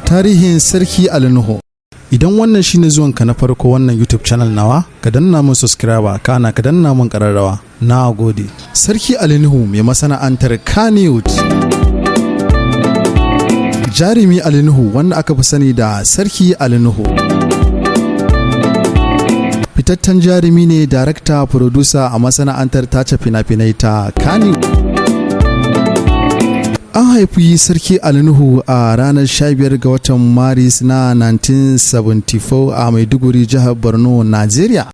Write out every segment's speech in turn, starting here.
Tarihin sarki Ali Nuhu. Idan wannan shine zuwanka na farko wannan YouTube channel nawa, ka danna mun subscriber kana ka danna mun kararrawa. Na gode. Sarki Ali Nuhu mai masana'antar Kennywood. Jarumi Ali Nuhu wanda aka fi sani da Sarki Ali Nuhu. Fitaccen jarumi ne, darakta, producer a masana'antar tace fina-finai ta Kennywood. An haifi Sarki Ali Nuhu a ranar 15 ga watan Maris na 1974 a Maiduguri, jihar Borno, Najeriya.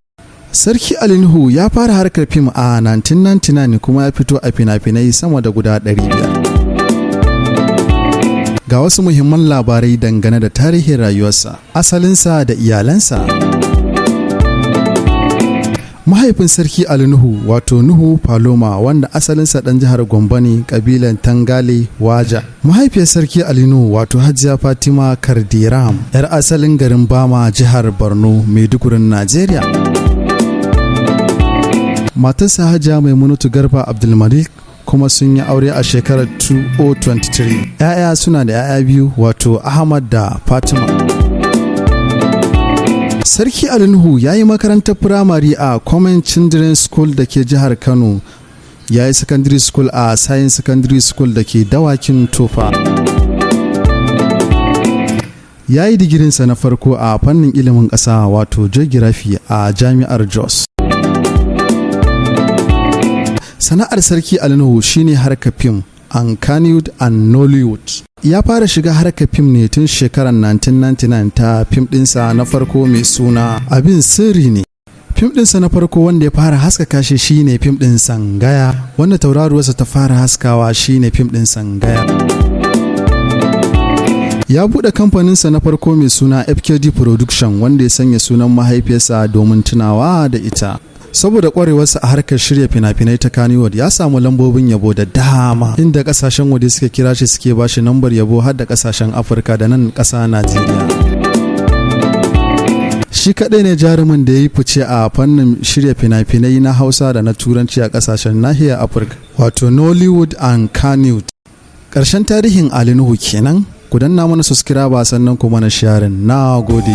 Sarki Ali Nuhu ya fara harkar fim a 1999 kuma ya fito a fina-finai sama da guda 500. Ga wasu muhimman labarai dangane da tarihin rayuwarsa, asalinsa da iyalansa. Mahaifin Sarki Ali Nuhu wato Nuhu Paloma, wanda asalinsa ɗan jihar Gombe ne, ƙabilan Tangale Waja. Mahaifiyar Sarki Ali Nuhu wato Hajiya Fatima Kardiram, 'yar asalin garin Bama, jihar Borno, Maidugurin, Najeriya. Matarsa Hajiya Maimunatu Garba Abdulmalik kuma sun yi aure a shekarar 2023. 'Ya'ya suna da 'ya'ya biyu wato Ahmad da Fatima. Sarki Ali Nuhu ya yi makarantar firamare a Common Children's School da ke jihar Kano. Ya yi secondary school a Science Secondary School da ke Dawakin Tofa. Ya yi digirinsa na farko a fannin ilimin ƙasa wato Geography a Jami'ar Jos. Sana'ar Sarki Ali Nuhu shine harkar fim an Kennywood and Nollywood. Ya fara shiga harkar fim ne tun shekarar 1999 ta fim ɗinsa na farko mai suna Abin Sirri ne. Fim ɗinsa na farko wanda ya fara haskaka shi shine fim ɗin Sangaya, wanda tauraruwarsa ta fara haskawa shine fim ɗin Sangaya. Ya buɗe kamfaninsa na farko mai suna FKD Production, wanda ya sanya sunan mahaifiyarsa domin tunawa da ita. Saboda kwarewarsa a harkar shirya fina-finai ta Kennywood, ya samu lambobin yabo da dama, inda kasashen waje suka kira shi suke bashi lambar yabo har da kasashen Afirka da nan ƙasa Najeriya. Shi kaɗai ne jarumin da ya yi fice a fannin shirya fina-finai na Hausa da na Turanci a kasashen nahiyar Afirka, wato Nollywood and Kennywood. Ƙarshen tarihin Ali Nuhu kenan. Ku danna mana subscribe sannan kuma na sharing. Na gode.